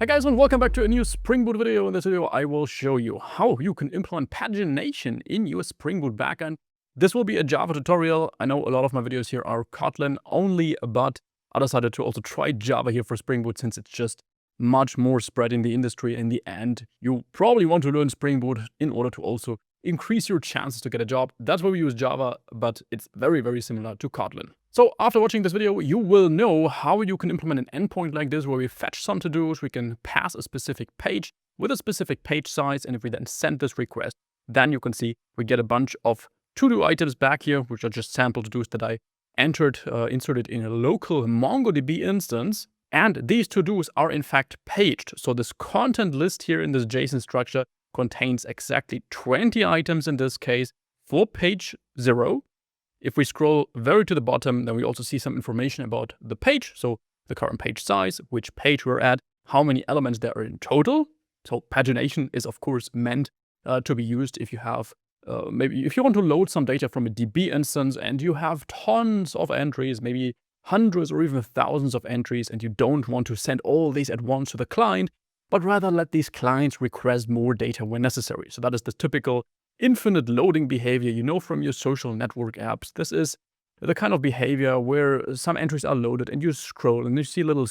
Hey guys, and welcome back to a new Spring Boot video. In this video, I will show you how you can implement pagination in your Spring Boot backend. This will be a Java tutorial. I know a lot of my videos here are Kotlin only, but I decided to also try Java here for Spring Boot since it's just much more spread in the industry. In the end, you probably want to learn Spring Boot in order to also increase your chances to get a job. That's why we use Java, but it's very, very similar to Kotlin. So after watching this video, you will know how you can implement an endpoint like this where we fetch some to-dos, we can pass a specific page with a specific page size, and if we then send this request, then you can see we get a bunch of to-do items back here, which are just sample to-dos that I inserted in a local MongoDB instance. And these to-dos are in fact paged. So this content list here in this JSON structure contains exactly 20 items in this case for page 0. If we scroll very to the bottom, then we also see some information about the page. So the current page size, which page we're at, how many elements there are in total. So pagination is of course meant to be used if you have, maybe if you want to load some data from a DB instance and you have tons of entries, maybe hundreds or even thousands of entries, and you don't want to send all these at once to the client, but rather let these clients request more data when necessary. So that is the typical infinite loading behavior you know from your social network apps. This is the kind of behavior where some entries are loaded and you scroll and you see a little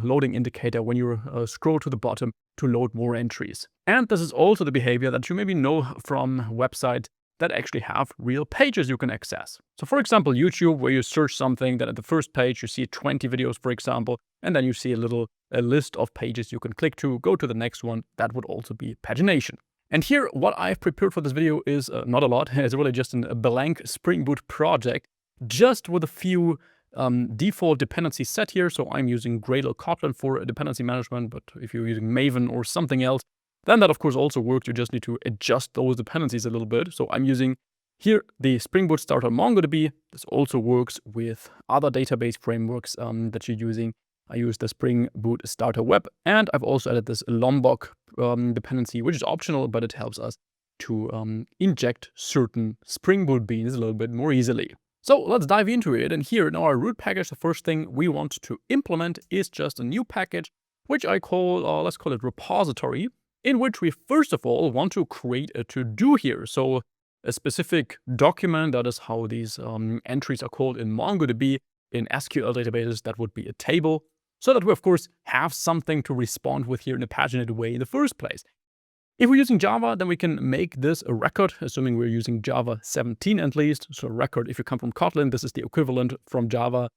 loading indicator when you scroll to the bottom to load more entries. And this is also the behavior that you maybe know from websites that actually have real pages you can access. So for example, YouTube, where you search something, then at the first page you see 20 videos, for example, and then you see a list of pages you can click to, go to the next one. That would also be pagination. And here, what I've prepared for this video is not a lot. It's really just a blank Spring Boot project, just with a few default dependencies set here. So I'm using Gradle Kotlin for dependency management, but if you're using Maven or something else, then that of course also works. You just need to adjust those dependencies a little bit. So I'm using here the Spring Boot starter MongoDB. This also works with other database frameworks that you're using. I use the Spring Boot starter web, and I've also added this Lombok dependency, which is optional, but it helps us to inject certain Spring Boot beans a little bit more easily. So let's dive into it. And here in our root package, the first thing we want to implement is just a new package, which I call, let's call it repository, in which we first of all want to create a to-do here. So a specific document, that is how these entries are called in MongoDB. In SQL databases, that would be a table, so that we of course have something to respond with here in a paginated way in the first place. If we're using Java, then we can make this a record, assuming we're using Java 17 at least. So a record, if you come from Kotlin, this is the equivalent from Java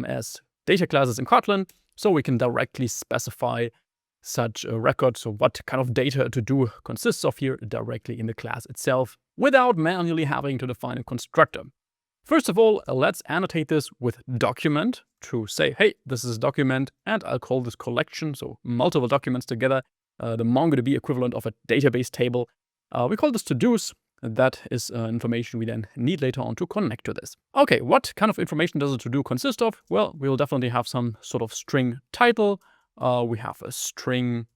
as data classes in Kotlin. So we can directly specify such a record, so what kind of data to do consists of here directly in the class itself, without manually having to define a constructor. First of all, let's annotate this with document to say, hey, this is a document, and I'll call this collection, so multiple documents together, the MongoDB equivalent of a database table. We call this to-dos. That is information we then need later on to connect to this. Okay, what kind of information does a to-do consist of? Well, we'll definitely have some sort of string title. We have a string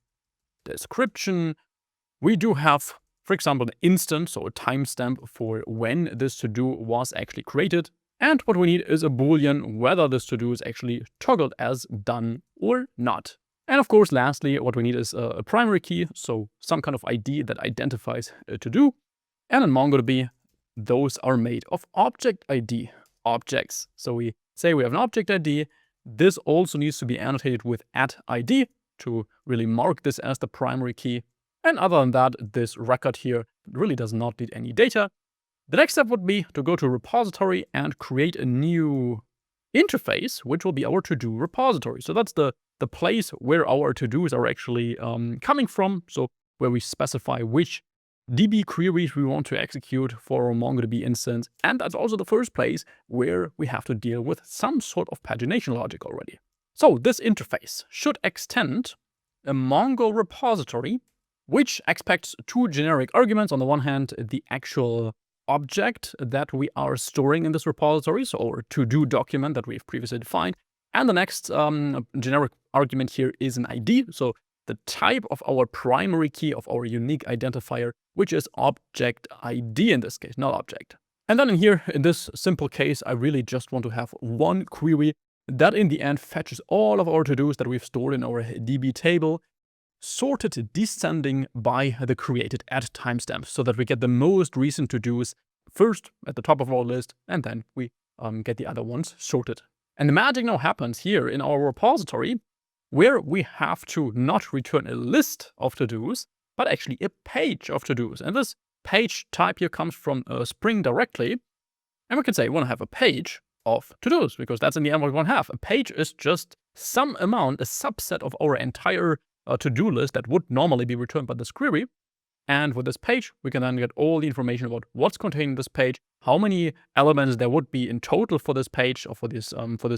description. We do have, for example, an instance, so a timestamp for when this to-do was actually created. And what we need is a boolean, whether this to-do is actually toggled as done or not. And of course, lastly, what we need is a primary key, so some kind of ID that identifies a to-do. And in MongoDB, those are made of object ID objects. So we say we have an object ID. This also needs to be annotated with @ID to really mark this as the primary key. And other than that, this record here really does not need any data. The next step would be to go to repository and create a new interface, which will be our to-do repository. So that's the place where our to-dos are actually coming from. So where we specify which DB queries we want to execute for our MongoDB instance. And that's also the first place where we have to deal with some sort of pagination logic already. So this interface should extend a Mongo repository, which expects two generic arguments. On the one hand, the actual object that we are storing in this repository, so our to-do document that we've previously defined. And the next generic argument here is an ID, so the type of our primary key of our unique identifier, which is object ID in this case, not object. And then in here, in this simple case, I really just want to have one query that in the end fetches all of our to-dos that we've stored in our DB table sorted descending by the created at timestamp, so that we get the most recent to-dos first at the top of our list, and then we get the other ones sorted. And the magic now happens here in our repository, where we have to not return a list of to-dos, but actually a page of to-dos. And this page type here comes from Spring directly. And we can say we want to have a page of to-dos, because that's in the end what we want to have. A page is just some amount, a subset of our entire to-do list that would normally be returned by this query. And with this page, we can then get all the information about what's contained in this page, how many elements there would be in total for this page or for this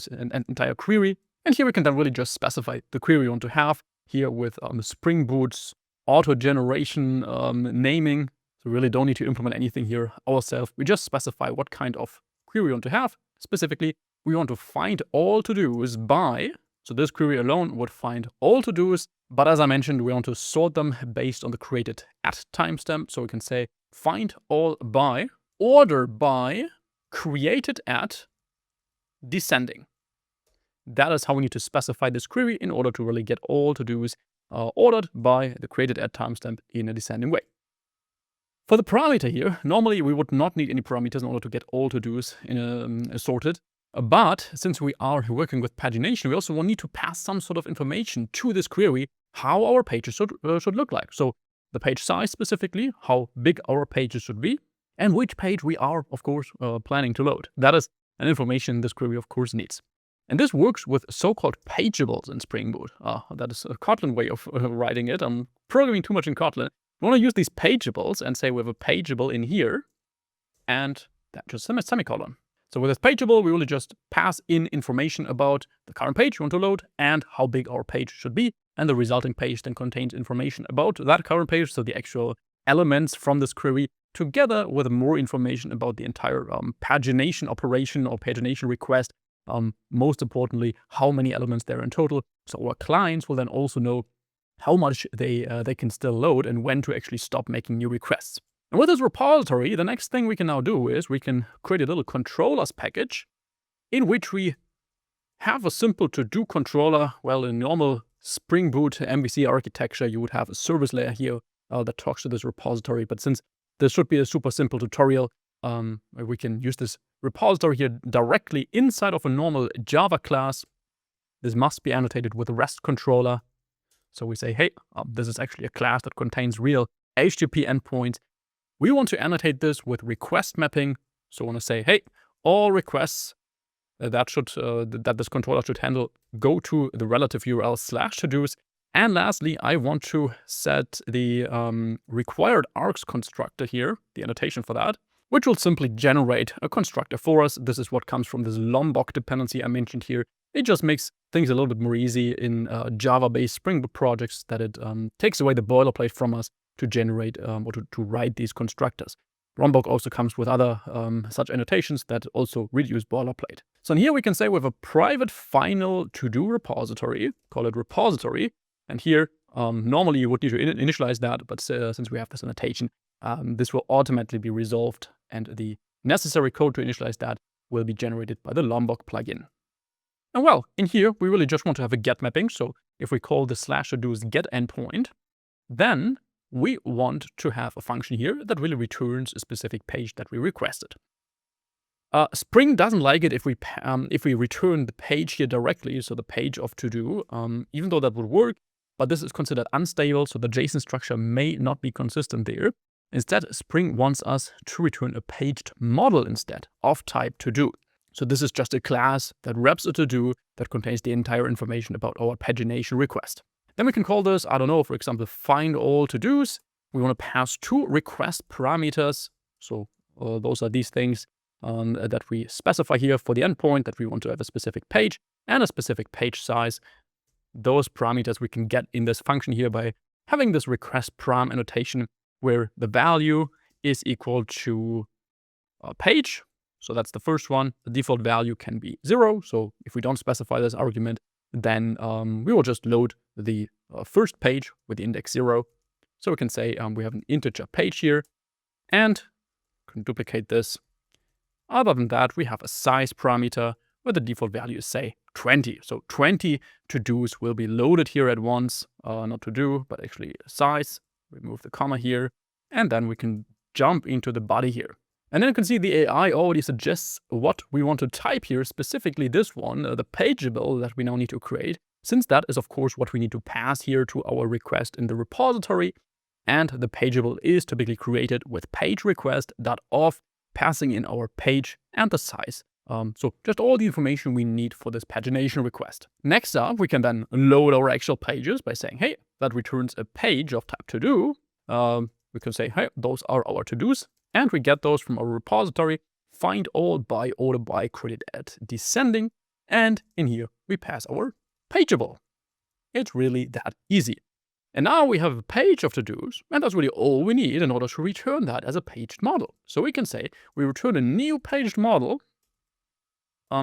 entire query. And here we can then really just specify the query we want to have here with Spring Boot's auto generation naming. So we really don't need to implement anything here ourselves. We just specify what kind of query we want to have. Specifically, we want to find all to-dos by, so this query alone would find all to-dos, but as I mentioned, we want to sort them based on the created at timestamp. So we can say find all by, order by, created at, descending. That is how we need to specify this query in order to really get all to-dos ordered by the created at timestamp in a descending way. For the parameter here, normally we would not need any parameters in order to get all to-dos sorted. But since we are working with pagination, we also will need to pass some sort of information to this query, how our pages should look like. So the page size specifically, how big our pages should be, and which page we are, of course, planning to load. That is an information this query, of course, needs. And this works with so-called pageables in Spring Boot. That is a Kotlin way of writing it. I'm programming too much in Kotlin. We want to use these pageables and say we have a pageable in here, and that just a semicolon. So with this pageable, we really just pass in information about the current page we want to load and how big our page should be. And the resulting page then contains information about that current page, so the actual elements from this query, together with more information about the entire pagination operation or pagination request. Most importantly, how many elements there are in total. So our clients will then also know how much they can still load and when to actually stop making new requests. And with this repository, the next thing we can now do is we can create a little controllers package in which we have a simple to-do controller. Well, in normal Spring Boot MVC architecture, you would have a service layer here that talks to this repository. But since this should be a super simple tutorial, we can use this repository here directly inside of a normal Java class. This must be annotated with a REST controller. So we say, hey, this is actually a class that contains real HTTP endpoints. We want to annotate this with request mapping. So I want to say, hey, all requests that this controller should handle go to the relative URL /todos. And lastly, I want to set the required args constructor here, the annotation for that, which will simply generate a constructor for us. This is what comes from this Lombok dependency I mentioned here. It just makes things a little bit more easy in Java-based Spring Boot projects, that it takes away the boilerplate from us to generate or to write these constructors. Lombok also comes with other such annotations that also reduce boilerplate. So in here we can say we have a private final to-do repository, call it repository. And here, normally you would need to initialize that, but since we have this annotation, this will automatically be resolved, and the necessary code to initialize that will be generated by the Lombok plugin. And well, in here, we really just want to have a get mapping. So if we call the /todos get endpoint, then we want to have a function here that really returns a specific page that we requested. Spring doesn't like it if we return the page here directly, so the page of to-do, even though that would work, but this is considered unstable, so the JSON structure may not be consistent there. Instead, Spring wants us to return a paged model instead of type to-do. So this is just a class that wraps a to-do that contains the entire information about our pagination request. Then we can call this, I don't know, for example, find all to-dos. We want to pass two request parameters. So those are these things that we specify here for the endpoint, that we want to have a specific page and a specific page size. Those parameters we can get in this function here by having this request param annotation where the value is equal to page. So that's the first one. The default value can be 0. So if we don't specify this argument, then we will just load the first page with the index 0. So we can say we have an integer page here and can duplicate this. Other than that, we have a size parameter where the default value is, say, 20. So 20 to-dos will be loaded here at once, not to-do, but actually size. Remove the comma here, and then we can jump into the body here. And then you can see the AI already suggests what we want to type here, specifically this one, the Pageable that we now need to create, since that is, of course, what we need to pass here to our request in the repository. And the Pageable is typically created with page request.auth, passing in our page and the size. So just all the information we need for this pagination request. Next up, we can then load our actual pages by saying, hey, that returns a page of type to-do. We can say, hey, those are our to-dos. And we get those from our repository, find all, by order by, credit at descending. And in here, we pass our Pageable. It's really that easy. And now we have a page of to-dos, and that's really all we need in order to return that as a paged model. So we can say we return a new paged model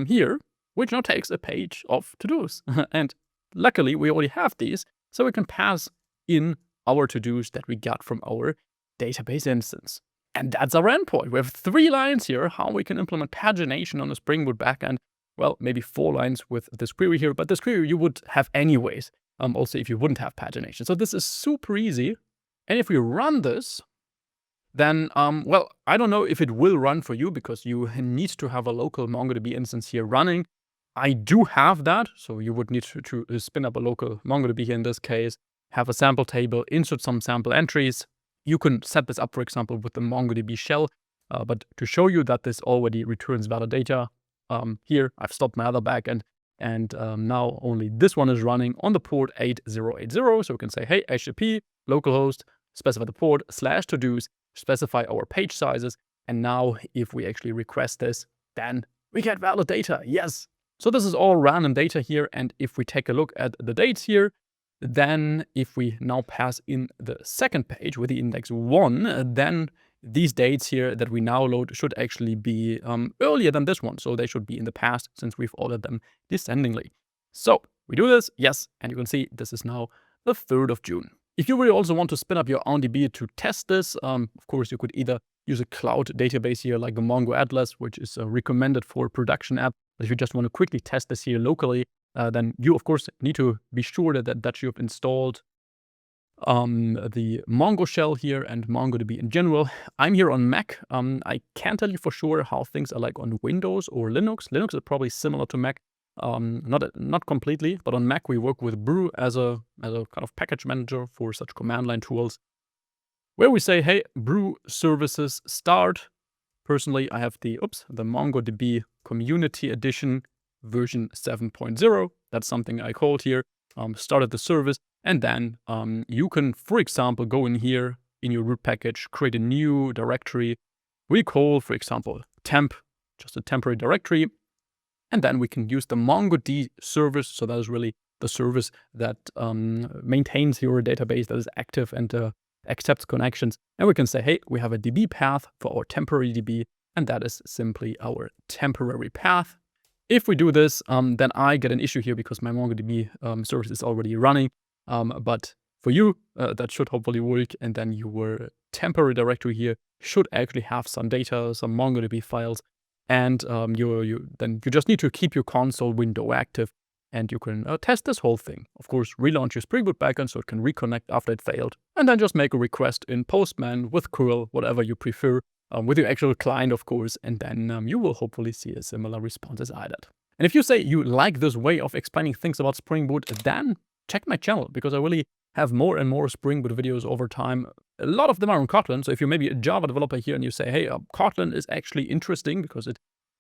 here, which now takes a page of to-dos. And luckily, we already have these, so we can pass in our to-dos that we got from our database instance. And that's our endpoint. We have 3 lines here, how we can implement pagination on the Spring Boot backend. Well, maybe 4 lines with this query here, but this query you would have anyways, also if you wouldn't have pagination. So this is super easy. And if we run this, then, well, I don't know if it will run for you because you need to have a local MongoDB instance here running. I do have that, so you would need to spin up a local MongoDB here in this case, have a sample table, insert some sample entries. You can set this up, for example, with the MongoDB shell, but to show you that this already returns valid data, here I've stopped my other backend, and now only this one is running on the port 8080. So we can say, hey, HTTP, localhost, specify the port, /todos, specify our page sizes, and now if we actually request this, then we get valid data, yes. So this is all random data here, and if we take a look at the dates here, then if we now pass in the second page with the index 1, then these dates here that we now load should actually be earlier than this one. So they should be in the past since we've ordered them descendingly. So we do this, yes, and you can see this is now the 3rd of June. If you really also want to spin up your own DB to test this, of course, you could either use a cloud database here like the Mongo Atlas, which is recommended for production app. But if you just want to quickly test this here locally, then you, of course, need to be sure that you've installed the Mongo shell here and MongoDB in general. I'm here on Mac. I can't tell you for sure how things are like on Windows or Linux. Linux is probably similar to Mac, not completely, but on Mac we work with Brew as a kind of package manager for such command line tools, where we say, hey, Brew services start. Personally, I have the MongoDB Community Edition version 7.0. That's something I called here, started the service, and then you can, for example, go in here in your root package, create a new directory. We call, for example, temp, just a temporary directory, and then we can use the MongoDB service. So that is really the service that maintains your database, that is active and accepts connections. And we can say, hey, we have a DB path for our temporary DB, and that is simply our temporary path. If we do this, then I get an issue here because my MongoDB service is already running. But for you, that should hopefully work. And then your temporary directory here should actually have some data, some MongoDB files. And then you just need to keep your console window active, and you can test this whole thing. Of course, relaunch your Spring Boot backend so it can reconnect after it failed. And then just make a request in Postman with curl, whatever you prefer. With your actual client, of course, and then you will hopefully see a similar response as I did. And if you say you like this way of explaining things about Spring Boot, then check my channel, because I really have more and more Spring Boot videos over time. A lot of them are on Kotlin, so if you're maybe a Java developer here and you say, hey, Kotlin is actually interesting because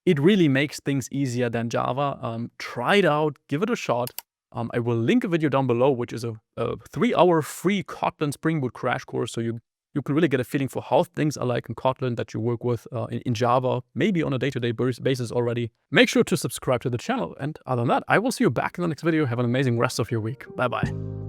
it really makes things easier than Java, try it out, give it a shot. I will link a video down below, which is a 3-hour free Kotlin Spring Boot crash course, so you can really get a feeling for how things are like in Kotlin that you work with in Java, maybe on a day-to-day basis already. Make sure to subscribe to the channel. And other than that, I will see you back in the next video. Have an amazing rest of your week. Bye-bye.